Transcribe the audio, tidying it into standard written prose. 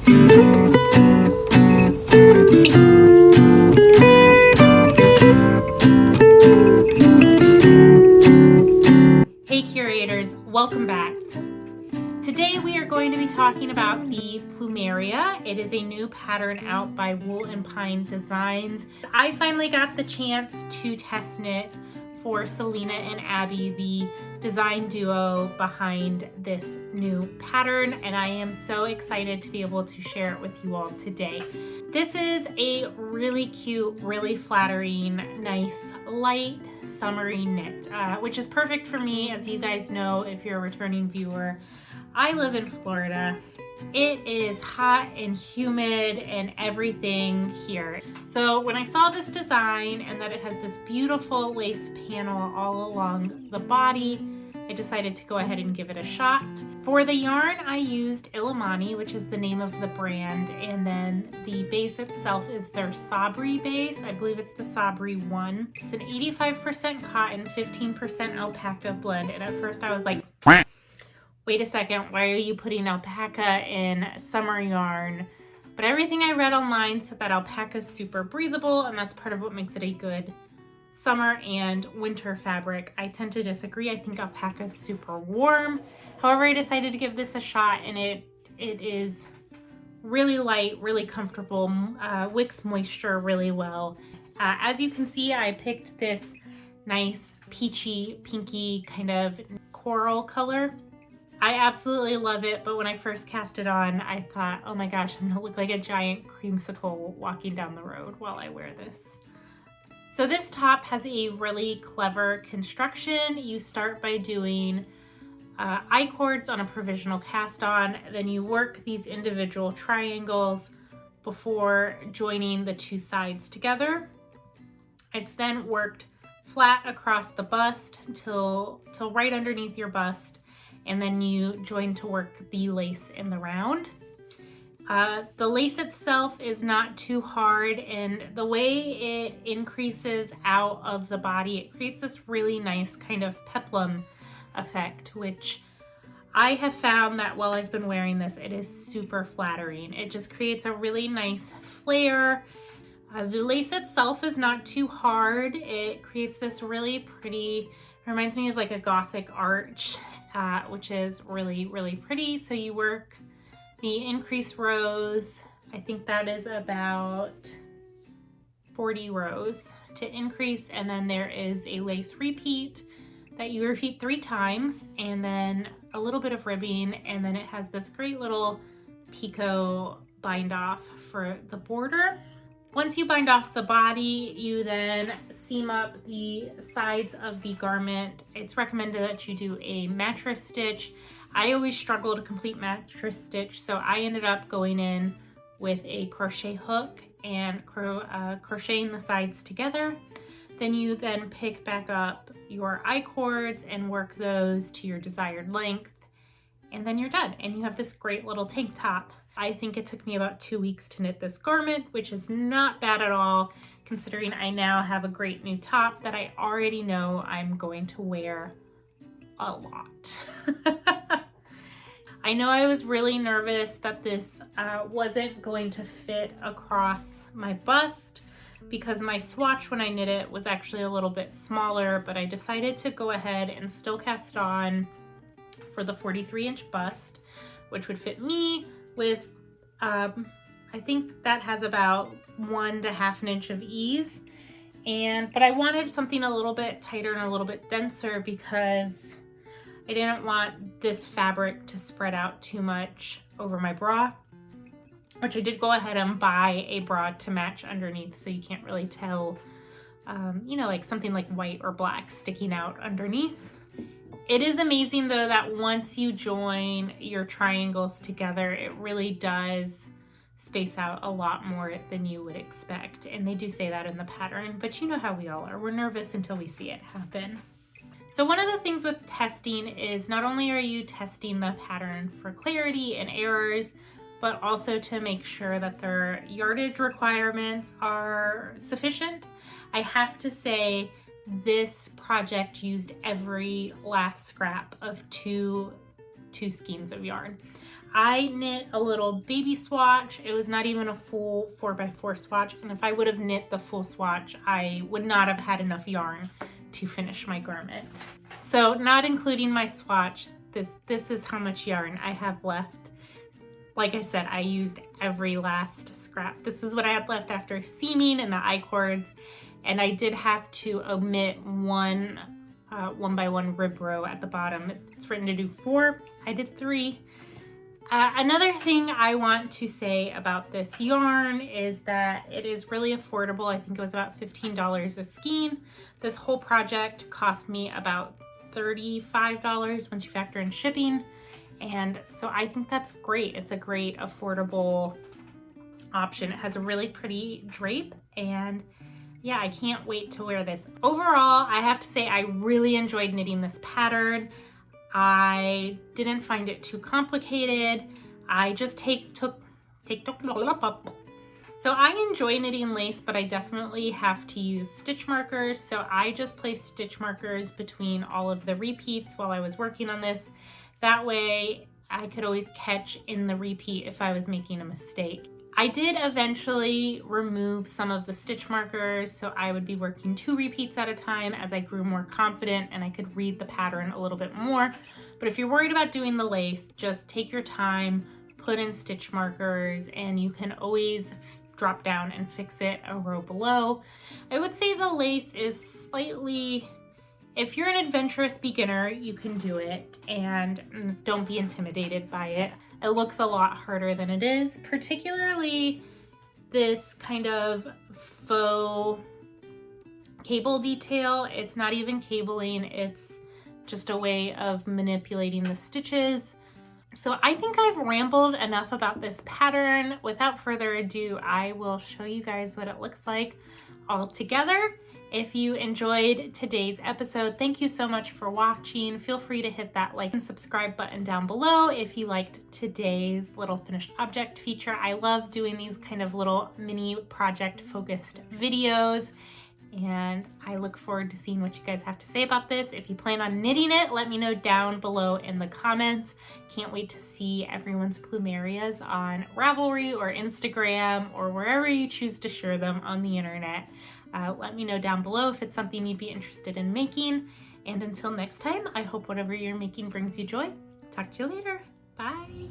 Hey curators, welcome back. Today we are going to be talking about the Plumeria. It is a new pattern out by Wool and Pine Designs. I finally got the chance to test knit for Selena and Abby, the design duo behind this new pattern, and I am so excited to be able to share it with you all today. This is a really cute, really flattering, nice, light, summery knit, which is perfect for me. As you guys know, if you're a returning viewer, I live in Florida. It is hot and humid and everything here. So when I saw this design and that it has this beautiful lace panel all along the body, I decided to go ahead and give it a shot. For the yarn, I used Illimani, which is the name of the brand, and then the base itself is their Sabri base. I believe it's the Sabri 1. It's an 85% cotton, 15% alpaca blend, and at first I was like, wait a second, why are you putting alpaca in summer yarn? But everything I read online said that alpaca is super breathable, and that's part of what makes it a good summer and winter fabric. I tend to disagree. I think alpaca is super warm. However, I decided to give this a shot, and it is really light, really comfortable, wicks moisture really well. As you can see, I picked this nice peachy, pinky kind of coral color. I absolutely love it, but when I first cast it on, I thought, oh my gosh, I'm gonna look like a giant creamsicle walking down the road while I wear this. So this top has a really clever construction. You start by doing I-cords on a provisional cast on, then you work these individual triangles before joining the two sides together. It's then worked flat across the bust till right underneath your bust, and then you join to work the lace in the round. The lace itself is not too hard, and the way it increases out of the body, it creates this really nice kind of peplum effect, which I have found that while I've been wearing this, it is super flattering. It just creates a really nice flare. The lace itself is not too hard. It creates this really pretty, reminds me of like a Gothic arch, which is really, really pretty. So you work the increased rows. I think that is about 40 rows to increase, and then there is a lace repeat that you repeat 3 times, and then a little bit of ribbing, and then it has this great little picot bind off for the border. Once you bind off the body, you then seam up the sides of the garment. It's recommended that you do a mattress stitch. I always struggle to complete mattress stitch, so I ended up going in with a crochet hook and crocheting the sides together. Then you then pick back up your I-cords and work those to your desired length, and then you're done, and you have this great little tank top. I think it took me about 2 weeks to knit this garment, which is not bad at all, considering I now have a great new top that I already know I'm going to wear a lot. I know I was really nervous that this wasn't going to fit across my bust, because my swatch when I knit it was actually a little bit smaller, but I decided to go ahead and still cast on for the 43-inch bust, which would fit me with, I think that has about 1 to 1/2 inch of ease. But I wanted something a little bit tighter and a little bit denser because I didn't want this fabric to spread out too much over my bra, which I did go ahead and buy a bra to match underneath, so you can't really tell, you know, like something like white or black sticking out underneath. It is amazing though that once you join your triangles together, it really does space out a lot more than you would expect. And they do say that in the pattern, but you know how we all are. We're nervous until we see it happen. So one of the things with testing is not only are you testing the pattern for clarity and errors, but also to make sure that their yardage requirements are sufficient. I have to say this project used every last scrap of two skeins of yarn. I knit a little baby swatch. It was not even a full 4x4 swatch, and if I would have knit the full swatch, I would not have had enough yarn to finish my garment. So not including my swatch, this is how much yarn I have left. Like I said, I used every last scrap. This is what I had left after seaming and the I-cords, and I did have to omit one 1x1 rib row at the bottom. It's written to do 4. I did 3. Another thing I want to say about this yarn is that it is really affordable. I think it was about $15 a skein. This whole project cost me about $35 once you factor in shipping. And so I think that's great. It's a great affordable option. It has a really pretty drape, and yeah, I can't wait to wear this. Overall, I have to say I really enjoyed knitting this pattern. I didn't find it too complicated. I just So I enjoy knitting lace, but I definitely have to use stitch markers. So I just placed stitch markers between all of the repeats while I was working on this. That way I could always catch in the repeat if I was making a mistake. I did eventually remove some of the stitch markers, so I would be working 2 repeats at a time as I grew more confident and I could read the pattern a little bit more. But if you're worried about doing the lace, just take your time, put in stitch markers, and you can always drop down and fix it a row below. I would say the lace is slightly, if you're an adventurous beginner, you can do it, and don't be intimidated by it. It looks a lot harder than it is, particularly this kind of faux cable detail. It's not even cabling, it's just a way of manipulating the stitches. So I think I've rambled enough about this pattern. Without further ado, I will show you guys what it looks like all together. If you enjoyed today's episode, thank you so much for watching. Feel free to hit that like and subscribe button down below if you liked today's little finished object feature. I love doing these kind of little mini project focused videos, and I look forward to seeing what you guys have to say about this. If you plan on knitting it, let me know down below in the comments. Can't wait to see everyone's Plumerias on Ravelry or Instagram or wherever you choose to share them on the internet. Let me know down below if it's something you'd be interested in making. And until next time, I hope whatever you're making brings you joy. Talk to you later. Bye.